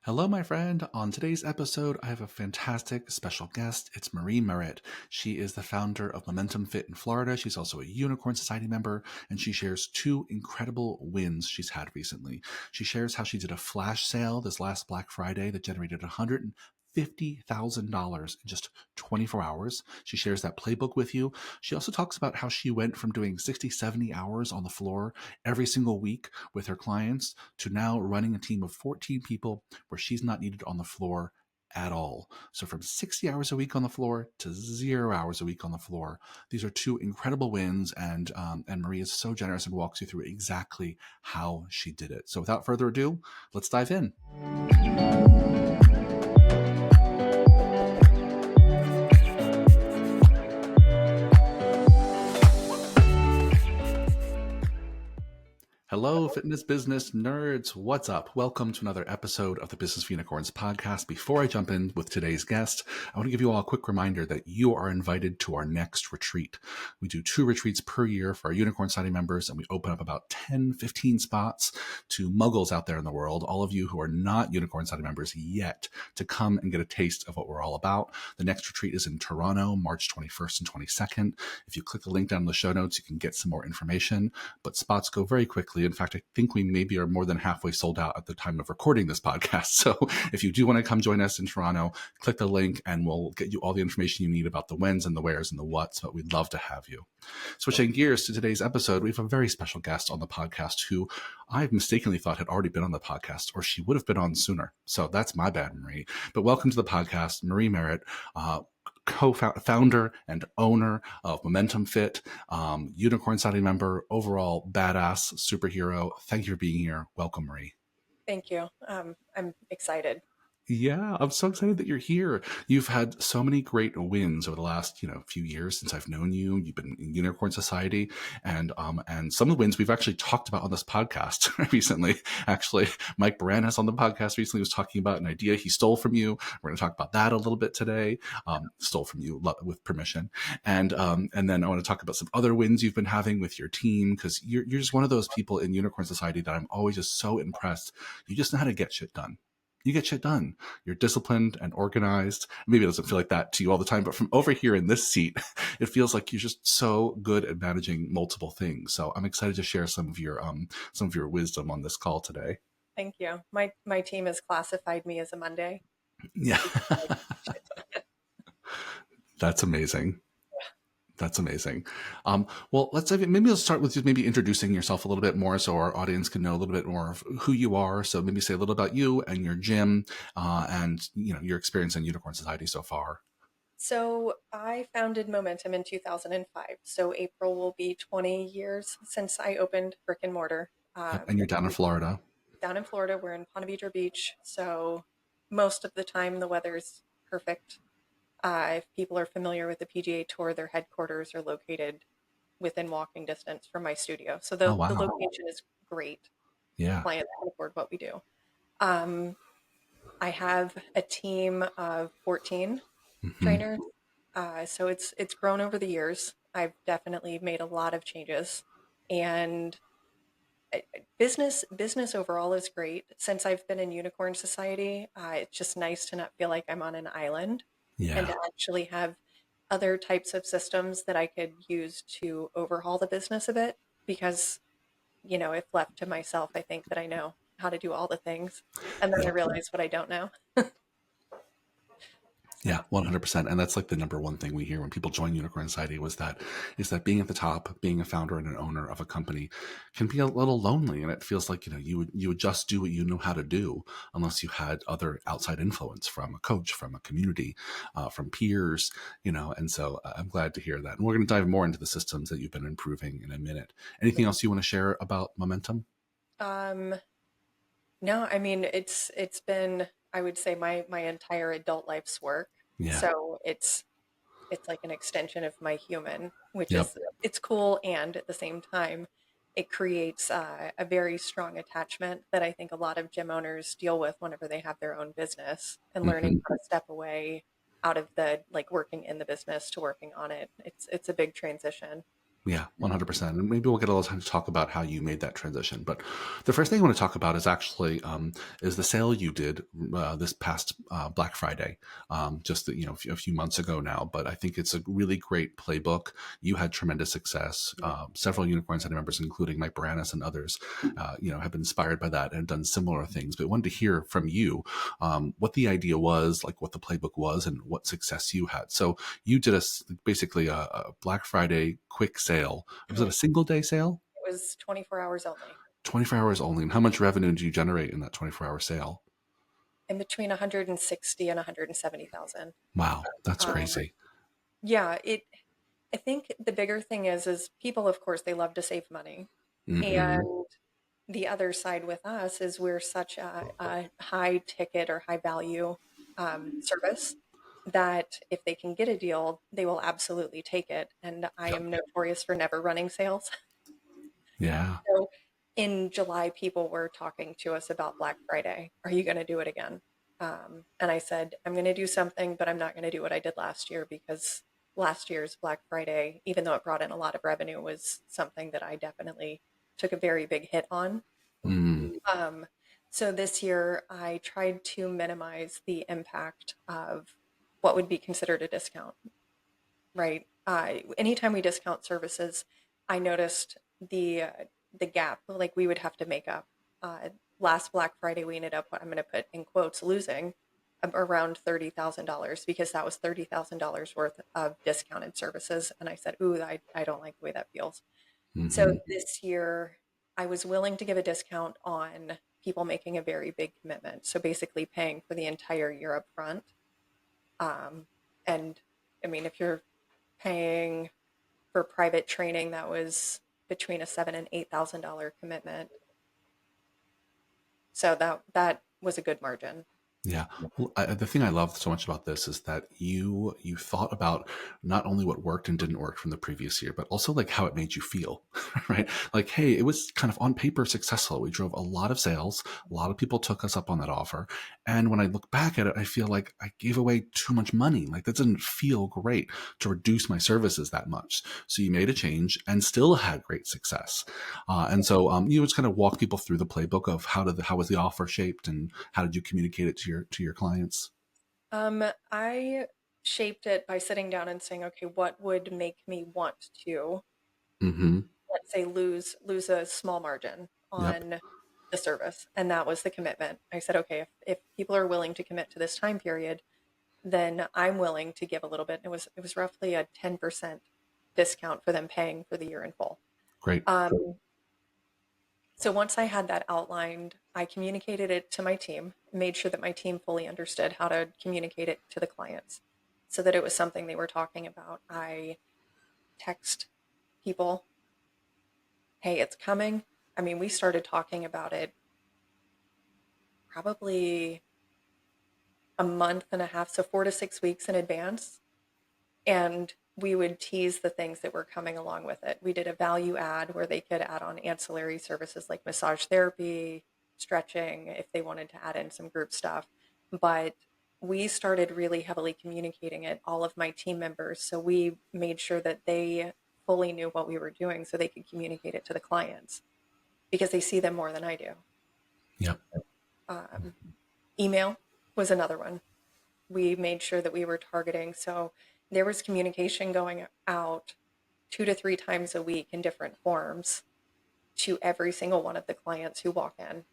Hello, my friend. On today's episode, I have a fantastic special guest. It's Merritt. She is the founder of Momentum Fit in Florida. She's also a Unicorn Society member, and she shares two incredible wins she's had recently. She shares how she did a flash sale this last Black Friday that generated $150,000 in just 24 hours. She shares that playbook with you. She also talks about how she went from doing 60, 70 hours on the floor every single week with her clients to now running a team of 14 people where she's not needed on the floor at all. So from 60 hours a week on the floor to 0 hours a week on the floor. These are two incredible wins, and Marie is so generous and walks you through exactly how she did it. So without further ado, let's dive in. Hello, fitness business nerds. What's up? Welcome to another episode of the Business for Unicorns podcast. Before I jump in with today's guest, I want to give you all a quick reminder that you are invited to our next retreat. We do 2 retreats per year for our Unicorn Society members, and we open up about 10, 15 spots to muggles out there in the world, all of you who are not Unicorn Society members yet, to come and get a taste of what we're all about. The next retreat is in Toronto, March 21st and 22nd. If you click the link down in the show notes, you can get some more information, but spots go very quickly. In fact, I think we maybe are more than halfway sold out at the time of recording this podcast. So if you do want to come join us in Toronto, click the link and we'll get you all the information you need about the whens and the wheres and the whats, but we'd love to have you. Switching gears to today's episode, we have a very special guest on the podcast who I mistakenly thought had already been on the podcast, or she would have been on sooner. So that's my bad, Marie. But welcome to the podcast, Merritt, co-founder and owner of Momentum Fit, Unicorn Society member, overall badass superhero. Thank you for being here. Welcome, Marie. Thank you. I'm excited. Yeah, I'm so excited that you're here. You've had so many great wins over the last, few years since I've known you. You've been in Unicorn Society, and some of the wins we've actually talked about on this podcast recently. Actually, Mike Baranas on the podcast recently was talking about an idea he stole from you. We're going to talk about that a little bit today. Stole from you with permission, and then I want to talk about some other wins you've been having with your team, because you're just one of those people in Unicorn Society that I'm always just so impressed. You just know how to get shit done. You get shit done. You're disciplined and organized. Maybe it doesn't feel like that to you all the time, but from over here in this seat, it feels like you're just so good at managing multiple things. So I'm excited to share some of your wisdom on this call today. Thank you. My team has classified me as a Monday. Yeah. That's amazing. That's amazing. Well, maybe let's start with just maybe introducing yourself a little bit more so our audience can know a little bit more of who you are. So maybe say a little about you and your gym and your experience in Unicorn Society so far. So I founded Momentum in 2005. So April will be 20 years since I opened brick and mortar. And you're down in Florida. Down in Florida, we're in Ponte Vedra Beach. So most of the time the weather's perfect. If people are familiar with the PGA Tour, their headquarters are located within walking distance from my studio. So the location is great. Yeah. Clients can afford what we do. I have a team of 14 trainers. So it's grown over the years. I've definitely made a lot of changes, and business overall is great. Since I've been in Unicorn Society, it's just nice to not feel like I'm on an island. Yeah. And to actually have other types of systems that I could use to overhaul the business a bit, because, if left to myself, I think that I know how to do all the things. And then I realize what I don't know. Yeah, 100%. And that's like the number one thing we hear when people join Unicorn Society is that being at the top, being a founder and an owner of a company can be a little lonely. And it feels like, you would just do what you know how to do unless you had other outside influence from a coach, from a community, from peers, and so I'm glad to hear that. And we're going to dive more into the systems that you've been improving in a minute. Anything else you want to share about Momentum? No, I mean, it's been, I would say, my entire adult life's work. Yeah. So it's like an extension of my human, which is, it's cool. And at the same time, it creates a very strong attachment that I think a lot of gym owners deal with whenever they have their own business, and learning how to step away out of the, like, working in the business to working on it. It's a big transition. Yeah, 100%. And maybe we'll get a little time to talk about how you made that transition. But the first thing I want to talk about is actually is the sale you did this past Black Friday, just a few months ago now. But I think it's a really great playbook. You had tremendous success. Several Unicorn Center members, including Mike Baranis and others, have been inspired by that and done similar things. But I wanted to hear from you what the idea was, like what the playbook was, and what success you had. So you did basically a Black Friday quick sale. Was it a Mhm. single day sale? It was 24 hours only, 24 hours only. And how much revenue did you generate in that 24-hour sale? in between 160 and 170,000. Wow, that's Um, crazy. yeah, I think the bigger thing is people, of course, they love to save money. Hmm. And the other side with us is we're such a high ticket or high value service that if they can get a deal, they will absolutely take it. And I Yep. am notorious for never running sales. Yeah. So in July, people were talking to us about Black Friday. Are you going to do it again? And I said, I'm going to do something, but I'm not going to do what I did last year because last year's Black Friday, even though it brought in a lot of revenue, was something that I definitely took a very big hit on. Mm. Um, so this year, I tried to minimize the impact of what would be considered a discount, right? Anytime we discount services, I noticed the gap, like we would have to make up. Last Black Friday, we ended up, I'm going to put in quotes, losing around $30,000 because that was $30,000 worth of discounted services. And I said, ooh, I don't like the way that feels. So Hmm. this year, I was willing to give a discount on people making a very big commitment. So basically paying for the entire year up front. Um, and I mean, if you're paying for private training, that was between a $7,000 and $8,000 commitment. So that was a good margin. Yeah. Well, the thing I love so much about this is that you thought about not only what worked and didn't work from the previous year, but also like how it made you feel, right? Like, hey, it was kind of on paper successful. We drove a lot of sales. A lot of people took us up on that offer. And when I look back at it, I feel like I gave away too much money. Like that doesn't feel great to reduce my services that much. So you made a change and still had great success. And so you just kind of walk people through the playbook of how was the offer shaped and how did you communicate it to your clients? I shaped it by sitting down and saying, okay, what would make me want to, Mm-hmm. let's say, lose a small margin Yep. on the service? And that was the commitment. I said, okay, if people are willing to commit to this time period, then I'm willing to give a little bit. It was roughly a 10% discount for them paying for the year in full. Great. Um, so once I had that outlined, I communicated it to my team, made sure that my team fully understood how to communicate it to the clients so that it was something they were talking about. I text people, hey, it's coming. I mean, we started talking about it probably a month and a half, so 4 to 6 weeks in advance. And we would tease the things that were coming along with it. We did a value add where they could add on ancillary services like massage therapy, stretching, if they wanted to add in some group stuff. But we started really heavily communicating it, all of my team members. So we made sure that they fully knew what we were doing so they could communicate it to the clients because they see them more than I do. Yep. Um, Email was another one. We made sure that we were targeting. So there was communication going out 2 to 3 times a week in different forms to every single one of the clients who walk in.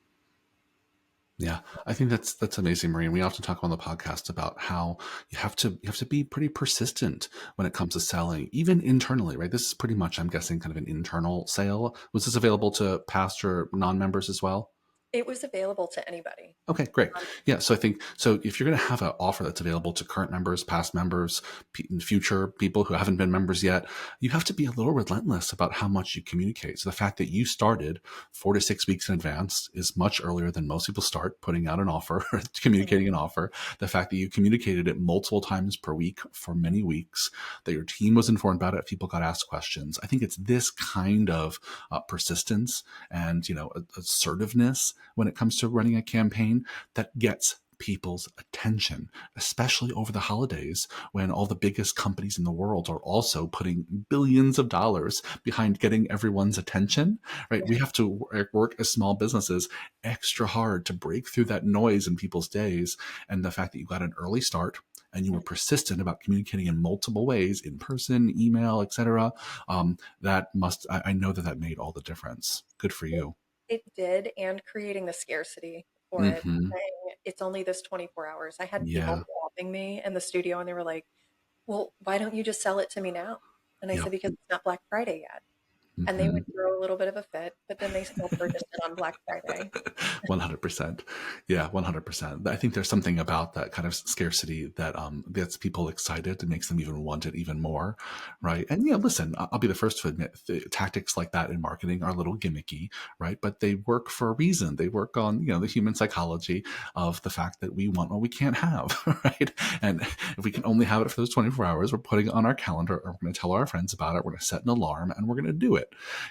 Yeah, I think that's amazing, Marie. And we often talk on the podcast about how you have to be pretty persistent when it comes to selling, even internally, right? This is pretty much, I'm guessing, kind of an internal sale. Was this available to past or non-members as well? It was available to anybody. Okay, great. Um, Yeah, so I think so. If you're going to have an offer that's available to current members, past members, future people who haven't been members yet, you have to be a little relentless about how much you communicate. So the fact that you started 4 to 6 weeks in advance is much earlier than most people start putting out an offer, communicating an offer. The fact that you communicated it multiple times per week for many weeks, that your team was informed about it, people got asked questions. I think it's this kind of persistence and assertiveness when it comes to running a campaign that gets people's attention, especially over the holidays when all the biggest companies in the world are also putting billions of dollars behind getting everyone's attention, right? We have to work as small businesses extra hard to break through that noise in people's days. And the fact that you got an early start and you were persistent about communicating in multiple ways, in person, email, etc., I know that made all the difference. Good for you. It did, and creating the scarcity for it, Mm-hmm. saying it's only this 24 hours. I had people Yeah. robbing me in the studio, and they were like, "Well, why don't you just sell it to me now?" And I Yeah. said, "Because it's not Black Friday yet." And they Mm-hmm. would throw a little bit of a fit, but then they still purchased it on Black Friday. 100%. Yeah, 100%. I think there's something about that kind of scarcity that gets people excited and makes them even want it even more, right? And listen, I'll be the first to admit tactics like that in marketing are a little gimmicky, right? But they work for a reason. They work on the human psychology of the fact that we want what we can't have, right? And if we can only have it for those 24 hours, we're putting it on our calendar, or we're going to tell our friends about it. We're going to set an alarm, and we're going to do it.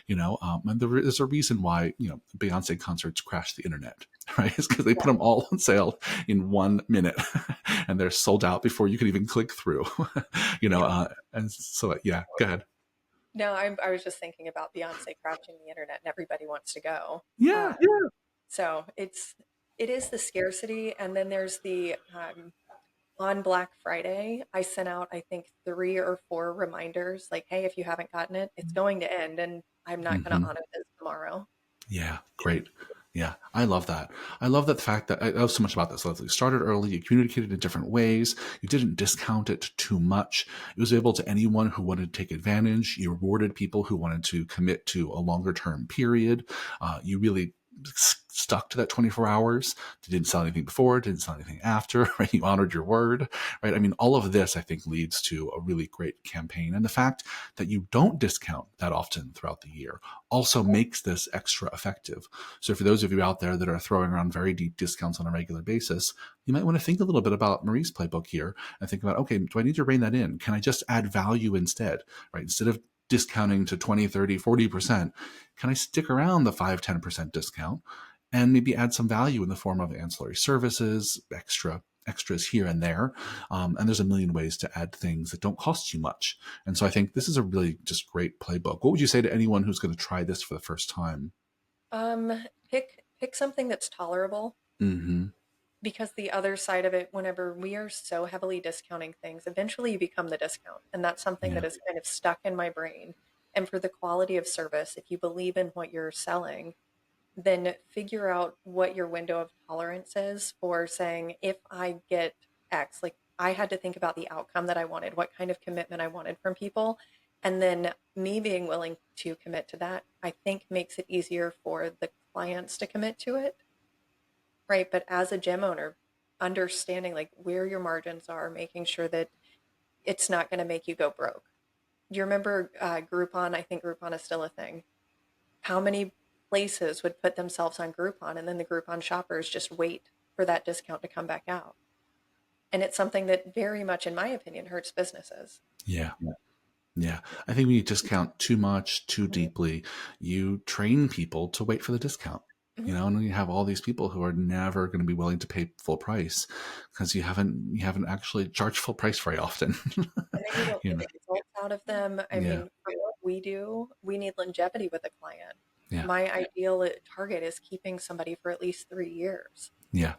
And there's a reason why Beyonce concerts crash the internet, right? It's because they put them all on sale in 1 minute, and they're sold out before you can even click through. And so yeah, go ahead. No, I was just thinking about Beyonce crashing the internet, and everybody wants to go. Yeah, So it is the scarcity, and then there's the on Black Friday, I sent out I think 3 or 4 reminders, like, "Hey, if you haven't gotten it, it's going to end, and I'm not going to hmm honor this tomorrow." yeah, great. Yeah, I love that. I love that the fact that I love so much about this. So you started early, you communicated in different ways, you didn't discount it too much. It was able to anyone who wanted to take advantage. You rewarded people who wanted to commit to a longer term period. You really stuck to that 24 hours. You didn't sell anything before, didn't sell anything after, right? You honored your word, right? I mean, all of this, I think, leads to a really great campaign. And the fact that you don't discount that often throughout the year also makes this extra effective. So for those of you out there that are throwing around very deep discounts on a regular basis, you might want to think a little bit about Marie's playbook here and think about, okay, do I need to rein that in? Can I just add value instead, right? Instead of discounting to 20, 30, 40%, can I stick around the 5, 10% discount and maybe add some value in the form of ancillary services, extras here and there. And there's a million ways to add things that don't cost you much. And so I think this is a really just great playbook. What would you say to anyone who's going to try this for the first time? Pick something that's tolerable, Mm-hmm. because the other side of it, whenever we are so heavily discounting things, eventually you become the discount, and that's something Yeah. that is kind of stuck in my brain. And for the quality of service, if you believe in what you're selling, then figure out what your window of tolerance is for saying, if I get X, like I had to think about the outcome that I wanted, what kind of commitment I wanted from people. And then me being willing to commit to that, I think makes it easier for the clients to commit to it. Right. But as a gym owner, understanding like where your margins are, making sure that it's not going to make you go broke. Do you remember Groupon? I think Groupon is still a thing. How many places would put themselves on Groupon, and then the Groupon shoppers just wait for that discount to come back out? And it's something that very much, in my opinion, hurts businesses. Yeah. Yeah. I think when you discount too much, too Mhm. deeply, you train people to wait for the discount. Mhm. And then you have all these people who are never going to be willing to pay full price because you haven't actually charged full price very often. And then you don't you get know. the results out of them. I Yeah. mean, for what we do, we need longevity with a client. Yeah. My ideal target is keeping somebody for at least 3 years. Yeah.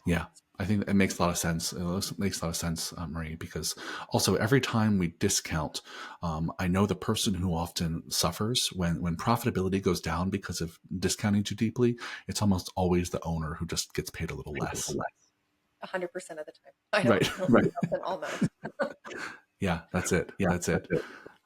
Yeah, I think it makes a lot of sense. It makes a lot of sense, Marie, because also every time we discount, I know the person who often suffers when profitability goes down because of discounting too deeply. It's almost always the owner who just gets paid a little less. 100% of the time. I don't Right. right. Almost. Yeah, that's it. That's it.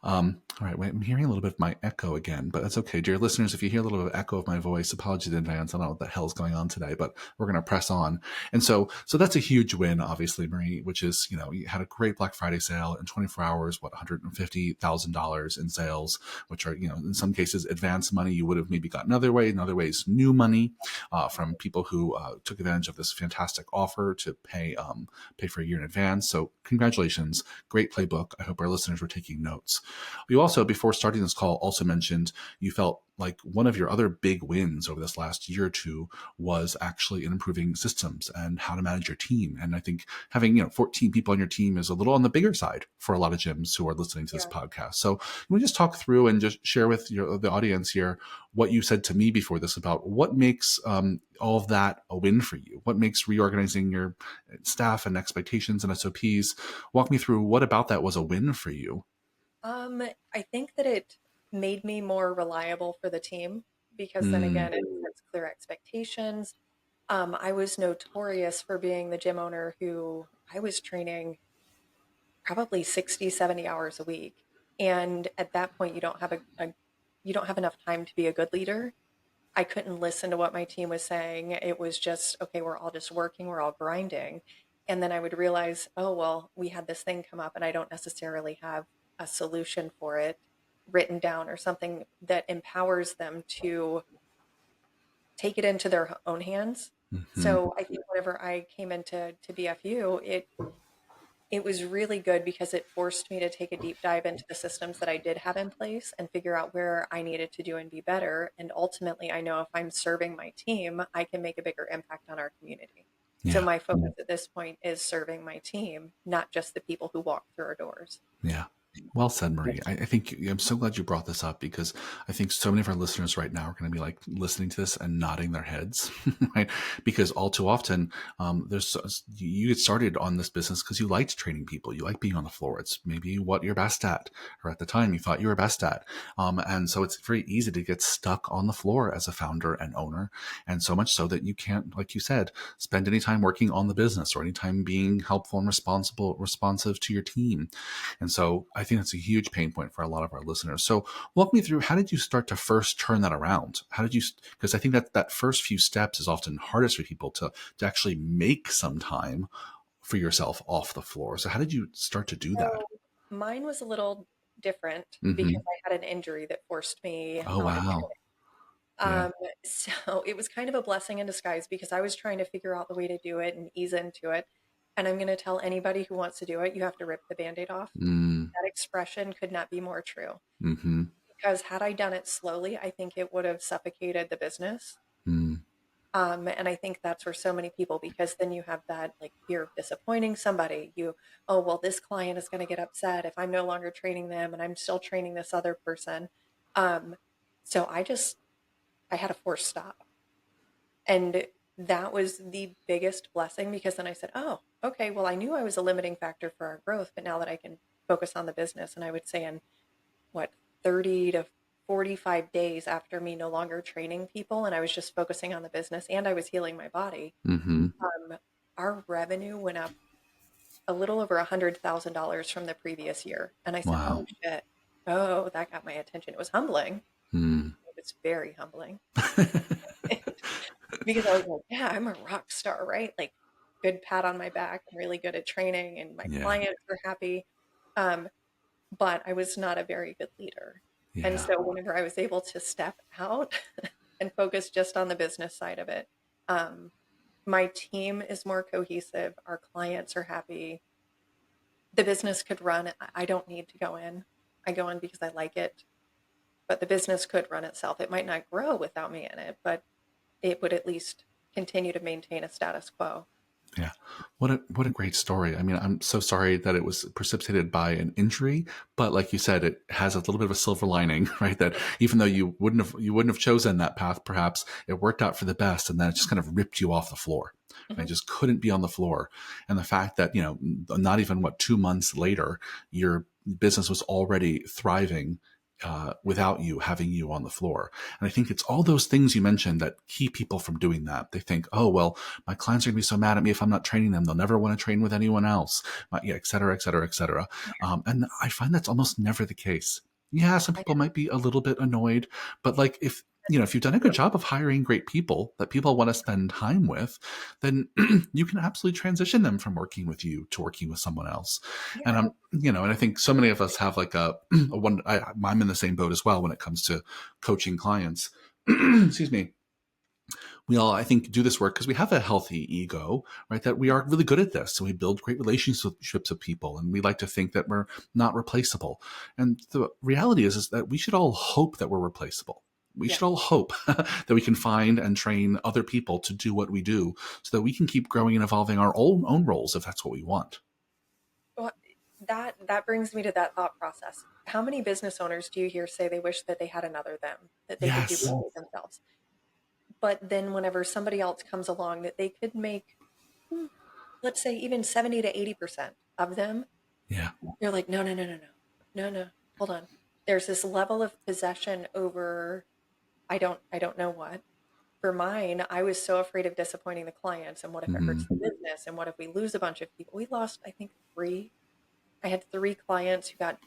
All right, wait, I'm hearing a little bit of my echo again, but that's okay. Dear listeners, if you hear a little bit of echo of my voice, apologies in advance. I don't know what the hell's going on today, but we're going to press on. And so that's a huge win, obviously, Marie, which is, you had a great Black Friday sale in 24 hours, what, $150,000 in sales, which are, in some cases, advance money you would have maybe gotten another way, in other ways, new money from people who took advantage of this fantastic offer to pay for a year in advance. So congratulations. Great playbook. I hope our listeners were taking notes. You also, before starting this call, also mentioned you felt like one of your other big wins over this last year or two was actually in improving systems and how to manage your team. And I think having, 14 people on your team is a little on the bigger side for a lot of gyms who are listening to this Yeah. podcast. So can we just talk through and just share with the audience here what you said to me before this about what makes all of that a win for you? What makes reorganizing your staff and expectations and SOPs? Walk me through what about that was a win for you. I think that it made me more reliable for the team because then Mm, again, it sets clear expectations. I was notorious for being the gym owner who I was training probably 60, 70 hours a week. And at that point, you don't have you don't have enough time to be a good leader. I couldn't listen to what my team was saying. It was just, okay, we're all just working, we're all grinding. And then I would realize, oh, well, we had this thing come up and I don't necessarily have a solution for it written down or something that empowers them to take it into their own hands. hmm So I think whenever I came into BFU, it was really good because it forced me to take a deep dive into the systems that I did have in place and figure out where I needed to do and be better. And ultimately, I know if I'm serving my team, I can make a bigger impact on our community. So Yeah. my focus at this point is serving my team, not just the people who walk through our doors. Yeah. Well said, Marie. I think I'm so glad you brought this up because I think so many of our listeners right now are going to be like listening to this and nodding their heads, right? Because all too often, you get started on this business because you liked training people, you like being on the floor. It's maybe what you're best at, or at the time you thought you were best at, and so it's very easy to get stuck on the floor as a founder and owner, and so much so that you can't, like you said, spend any time working on the business or any time being helpful and responsive to your team. And so I think that's a huge pain point for a lot of our listeners. So walk me through, how did you start to first turn that around? How did you, because I think that first few steps is often hardest for people to actually make some time for yourself off the floor. So how did you start to do that? So mine was a little different because Hmm. I had an injury that forced me Oh, out of wow. training. Yeah. So it was kind of a blessing in disguise because I was trying to figure out the way to do it and ease into it. And I'm going to tell anybody who wants to do it, you have to rip the band-aid off. Mm, That expression could not be more true. mm-hmm. Because had I done it slowly, I think it would have suffocated the business. Mm, And I think that's where so many people, because then you have that like fear of disappointing somebody. Oh, well, this client is going to get upset if I'm no longer training them and I'm still training this other person. Um, so I had a forced stop. And that was the biggest blessing because then I said, oh, okay, well, I knew I was a limiting factor for our growth, but now that I can focus on the business, and I would say in what, 30 to 45 days after me no longer training people and I was just focusing on the business and I was healing my body, mm-hmm. our revenue went up a little over $100,000 from the previous year. And I said, oh Wow. shit. Oh, that got my attention. It was humbling. Mm. It was very humbling because I was like, yeah, I'm a rock star, right? Like, good pat on my back. I'm really good at training and my Yeah. clients are happy. Um, but I was not a very good leader. And Yeah. so whenever I was able to step out and focus just on the business side of it, um, my team is more cohesive. Our clients are happy. The business could run. I don't need to go in. I go in because I like it, but the business could run itself. It might not grow without me in it, but it would at least continue to maintain a status quo. Yeah. What a great story. I mean, I'm so sorry that it was precipitated by an injury, but like you said, it has a little bit of a silver lining, right? That even though you wouldn't have chosen that path, perhaps it worked out for the best, and then it just kind of ripped you off the floor. Mhm. I just couldn't be on the floor. And the fact that, not even 2 months later, your business was already thriving without you having you on the floor. And I think it's all those things you mentioned that keep people from doing that. They think, oh, well, my clients are going to be so mad at me if I'm not training them. They'll never want to train with anyone else, yeah, et cetera, et cetera, et cetera. And I find that's almost never the case. Yeah, some I people might be a little bit annoyed, but like if you've done a good job of hiring great people that people want to spend time with, then you can absolutely transition them from working with you to working with someone else. And Yeah. and I think so many of us have like a one. I'm in the same boat as well when it comes to coaching clients. Excuse me. we all, I think, do this work because we have a healthy ego, right? That we are really good at this. So we build great relationships with people, and we like to think that we're not replaceable. And the reality is that we should all hope that we're replaceable. We Yeah. should all hope that we can find and train other people to do what we do so that we can keep growing and evolving our own roles if that's what we want. Well, that brings me to that thought process. How many business owners do you hear say they wish that they had another them, that they could Yes. duplicate themselves? But then whenever somebody else comes along that they could make, hmm, let's say even 70 to 80% of them, Yeah. you're like, no, no, no, no, no, no, no, hold on. There's this level of possession over I don't know what. For mine, I was so afraid of disappointing the clients and what if it Mm-hmm. hurts the business and what if we lose a bunch of people? We lost, I think, three. I had three clients who got,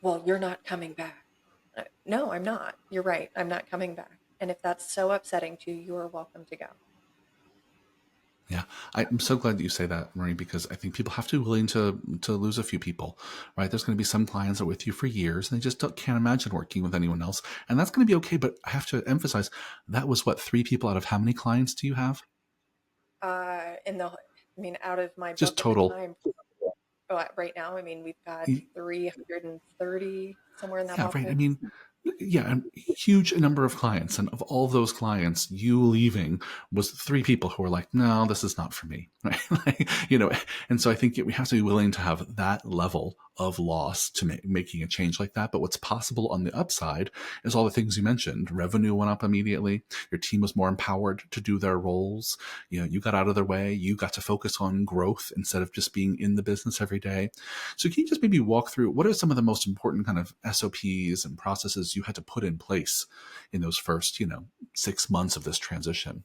well, you're not coming back. No, I'm not. You're right. I'm not coming back. And if that's so upsetting to you, you are welcome to go. Yeah, I'm so glad that you say that, Marie, because I think people have to be willing to lose a few people, right? There's going to be some clients that are with you for years, and they just can't imagine working with anyone else, and that's going to be okay. But I have to emphasize that was what, 3 people out of how many clients do you have? I mean, out of my Just book at the total. time, right now, I mean, we've got 330 somewhere in that Yeah, right. I ballpark. mean, yeah, a huge number of clients, and of all those clients, you leaving was 3 people who were like, "No, this is not for me," right? And so I think we have to be willing to have that level of loss to making a change like that. But what's possible on the upside is all the things you mentioned. Revenue went up immediately. Your team was more empowered to do their roles. You got out of their way. You got to focus on growth instead of just being in the business every day. So can you just maybe walk through what are some of the most important kind of SOPs and processes you had to put in place in those first, 6 months of this transition?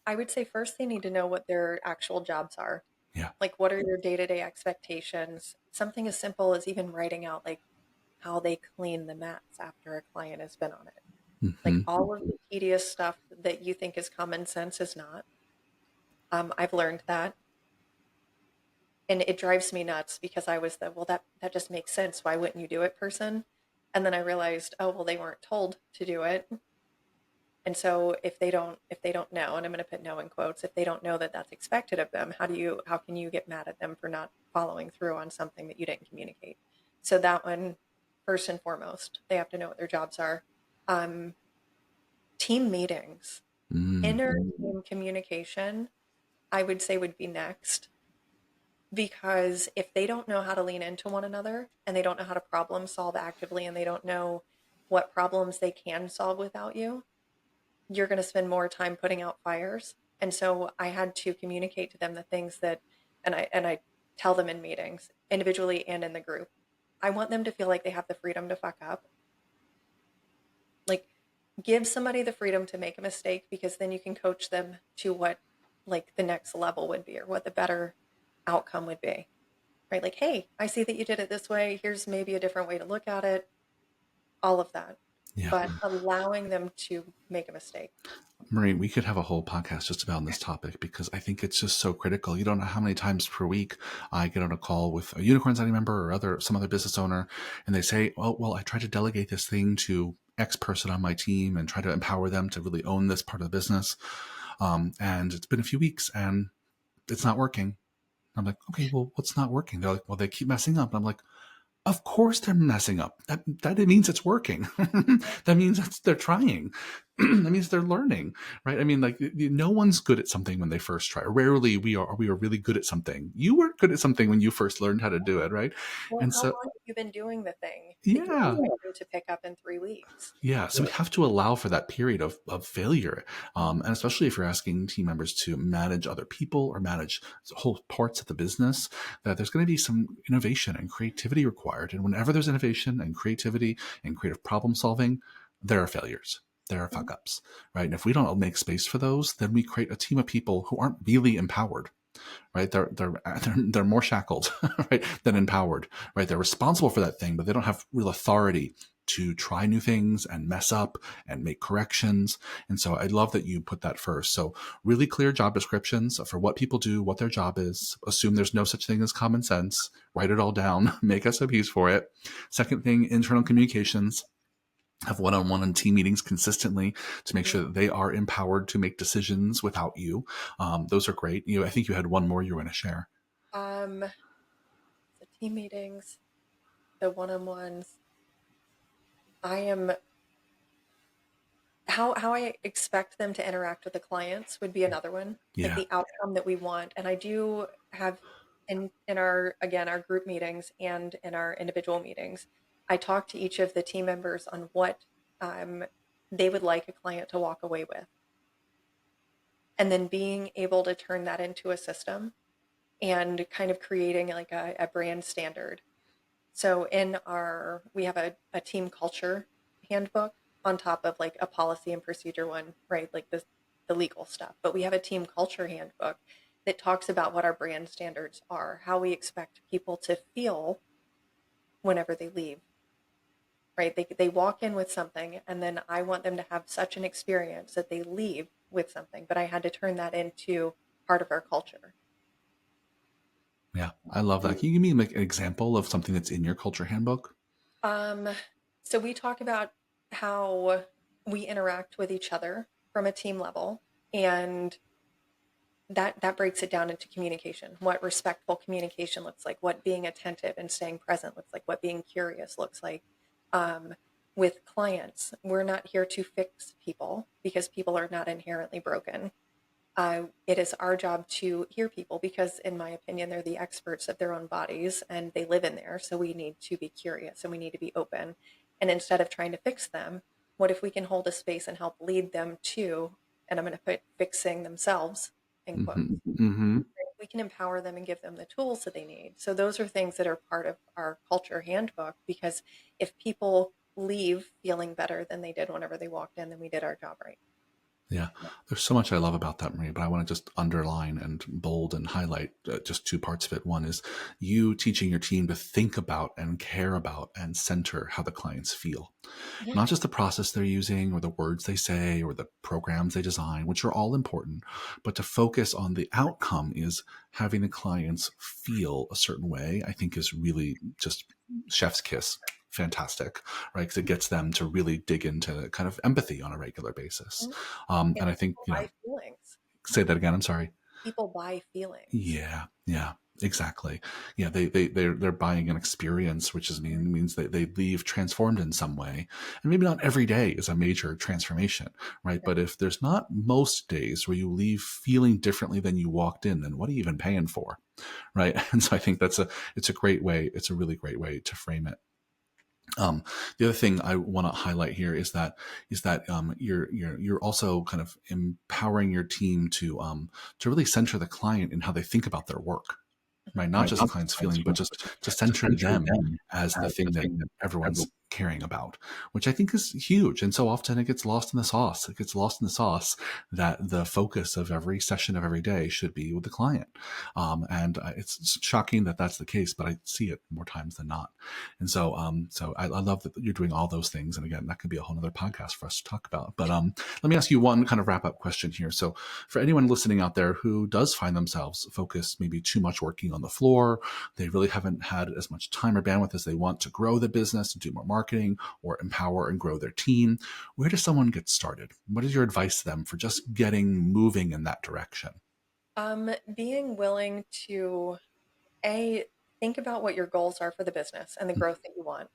I would say first they need to know what their actual jobs are. Yeah. Like, what are your day-to-day expectations? Something as simple as even writing out like how they clean the mats after a client has been on it. Like Mm-hmm. all of the tedious stuff that you think is common sense is not. I've learned that. And it drives me nuts because I was the, well, that just makes sense. Why wouldn't you do it person? And then I realized, oh, well, they weren't told to do it. And so if they don't know, and I'm going to put no in quotes, if they don't know that that's expected of them, how can you get mad at them for not following through on something that you didn't communicate? So that one, first and foremost, they have to know what their jobs are. Um, Team meetings, Mm. inner team communication, I would say would be next. Because if they don't know how to lean into one another and they don't know how to problem solve actively and they don't know what problems they can solve without you, you're going to spend more time putting out fires. And so I had to communicate to them the things that, and I tell them in meetings, individually and in the group. I want them to feel like they have the freedom to fuck up. Like, give somebody the freedom to make a mistake because then you can coach them to what like the next level would be or what the better outcome would be. Right? Like, hey, I see that you did it this way. Here's maybe a different way to look at it. All of that. Yeah. But allowing them to make a mistake. Marie, we could have a whole podcast just about this topic because I think it's just so critical. You don't know how many times per week I get on a call with a Unicorn Society member or some other business owner, and they say, "Oh, well, I tried to delegate this thing to X person on my team and try to empower them to really own this part of the business, and it's been a few weeks and it's not working." I'm like, "Okay, well, what's not working?" They're like, "Well, they keep messing up." And I'm like, of course they're messing up. That it means it's working. That means they're trying. That means they're learning, right? I mean, like no one's good at something when they first try. Rarely we are really good at something. You weren't good at something when you first learned how to do it, right? Well, And how so, long have you been doing the thing that you yeah, expect them to pick up in 3 weeks? yeah. So we have to allow for that period of failure, and especially if you're asking team members to manage other people or manage whole parts of the business, that there's going to be some innovation and creativity required. And whenever there's innovation and creativity and creative problem solving, there are failures. There are Mhm. fuck ups, right? And if we don't make space for those, then we create a team of people who aren't really empowered, right? They're more shackled, right, than empowered, right? They're responsible for that thing, but they don't have real authority to try new things and mess up and make corrections. And so I love that you put that first. So really clear job descriptions for what people do, what their job is. Assume there's no such thing as common sense. Write it all down. Make SOPs for it. Second thing, internal communications. have one-on-one and team meetings consistently to make sure that they are empowered to make decisions without you. Those are great. I think you had one more you were going to share. The team meetings, the one-on-ones. I am how I expect them to interact with the clients would be another one, like Yeah. the outcome that we want. And I do have in our, again, our group meetings and in our individual meetings, I talk to each of the team members on what um, they would like a client to walk away with, and then being able to turn that into a system and kind of creating like a brand standard. So we have a team culture handbook on top of like a policy and procedure one, right? Like the legal stuff. But we have a team culture handbook that talks about what our brand standards are, how we expect people to feel whenever they leave, right? They walk in with something, and then I want them to have such an experience that they leave with something. But I had to turn that into part of our culture. Yeah. I love that. Can you give me like an example of something that's in your culture handbook? Um, so we talk about how we interact with each other from a team level, and that breaks it down into communication. What respectful communication looks like, what being attentive and staying present looks like, what being curious looks like. Um, with clients, we're not here to fix people because people are not inherently broken. It is our job to hear people because, in my opinion, they're the experts of their own bodies and they live in there. So we need to be curious and we need to be open. And instead of trying to fix them, what if we can hold a space and help lead them to, and I'm going to put fixing themselves in quotes, Mm-hmm. Mm-hmm. we can empower them and give them the tools that they need. So those are things that are part of our culture handbook, because if people leave feeling better than they did whenever they walked in, then we did our job right. Yeah, there's so much I love about that, Marie, but I want to just underline and bold and highlight just two parts of it. One is you teaching your team to think about and care about and center how the clients feel, Yeah. not just the process they're using or the words they say or the programs they design, which are all important, but to focus on the outcome is having the clients feel a certain way, I think is really just chef's kiss. Fantastic, right? Because it gets them to really dig into kind of empathy on a regular basis. Mhm. And And I think, people buy feelings. say that again. I'm sorry. People buy feelings. Yeah. Yeah. Exactly. Yeah. They're buying an experience, which means that they leave transformed in some way. And maybe not every day is a major transformation, right? But if there's not most days where you leave feeling differently than you walked in, then what are you even paying for? Right. And so I think it's a great way. It's a really great way to frame it. The other thing I want to highlight here is that you're also kind of empowering your team to really center the client in how they think about their work, Mhm. right? Not just the client's feeling, but just to center them as the thing that everyone's caring about, which I think is huge. And so often it gets lost in the sauce. It gets lost in the sauce that the focus of every session of every day should be with the client. And it's shocking that that's the case, but I see it more times than not. And so I love that you're doing all those things. And again, that could be a whole other podcast for us to talk about. But let me ask you one kind of wrap up question here. So for anyone listening out there who does find themselves focused maybe too much working on the floor, they really haven't had as much time or bandwidth as they want to grow the business and do more marketing or empower and grow their team, where does someone get started? What is your advice to them for just getting moving in that direction? Being willing to a think about what your goals are for the business and the growth that you want,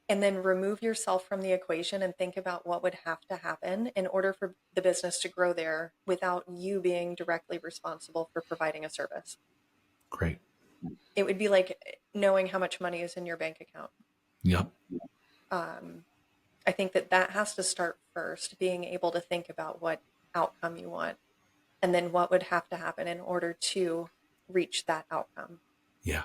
and then remove yourself from the equation and think about what would have to happen in order for the business to grow there without you being directly responsible for providing a service. Great. It would be like knowing how much money is in your bank account. Yep. Um, I think that has to start first, being able to think about what outcome you want and then what would have to happen in order to reach that outcome. Yeah.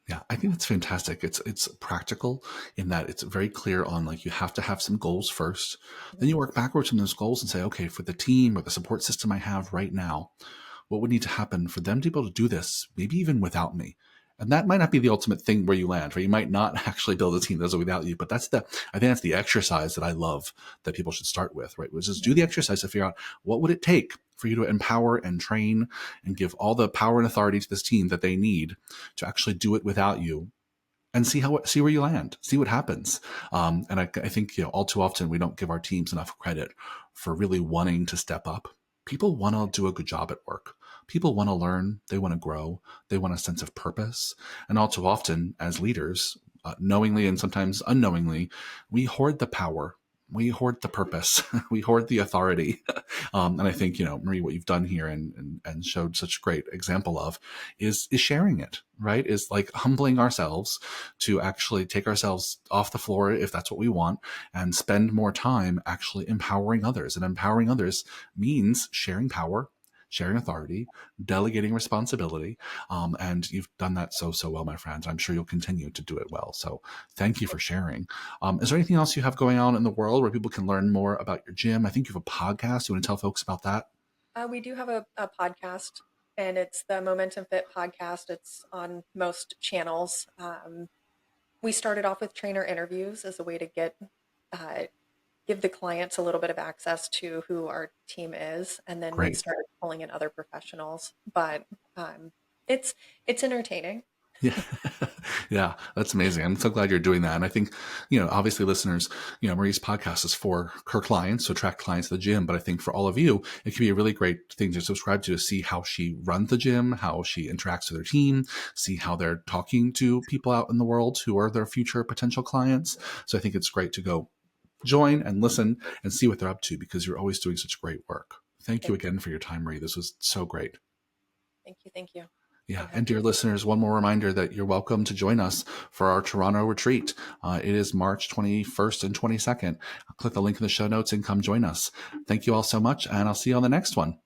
Yeah, I think that's fantastic. It's practical in that it's very clear on like you have to have some goals first. Then you work backwards from those goals and say, okay, for the team or the support system I have right now, what would need to happen for them to be able to do this, maybe even without me? And that might not be the ultimate thing where you land, right? You might not actually build a team that does it without you, but I think that's the exercise that I love that people should start with, right? Which is do the exercise to figure out what would it take for you to empower and train and give all the power and authority to this team that they need to actually do it without you, and see where you land, see what happens. And I think, all too often we don't give our teams enough credit for really wanting to step up. People want to do a good job at work. People want to learn. They want to grow. They want a sense of purpose. And all too often, as leaders, knowingly and sometimes unknowingly, we hoard the power. We hoard the purpose. We hoard the authority. And I think, Marie, what you've done here and showed such great example of is sharing it, right? Is like humbling ourselves to actually take ourselves off the floor if that's what we want and spend more time actually empowering others. And empowering others means sharing power, sharing authority, delegating responsibility. And you've done that so well, my friend. I'm sure you'll continue to do it well. So thank you for sharing. Is there anything else you have going on in the world where people can learn more about your gym? I think you have a podcast. You want to tell folks about that? We do have a podcast, and it's the Momentum Fit podcast. It's on most channels. We started off with trainer interviews as a way to uh, give the clients a little bit of access to who our team is, and then we Great. started pulling in other professionals. But it's it's entertaining. Yeah. Yeah, that's amazing. I'm so glad you're doing that. And I think, obviously listeners, Marie's podcast is for her clients, to attract clients to the gym. But I think for all of you, it can be a really great thing to subscribe to see how she runs the gym, how she interacts with her team, see how they're talking to people out in the world who are their future potential clients. So I think it's great to go join and listen and see what they're up to, because you're always doing such great work. Thank you Thank you. again for your time, Marie. This was so great. Thank you. Thank you. Yeah. I'm And dear happy. listeners, one more reminder that you're welcome to join us for our Toronto retreat. It is March 21st and 22nd. Click the link in the show notes and come join us. Thank you all so much, and I'll see you on the next one.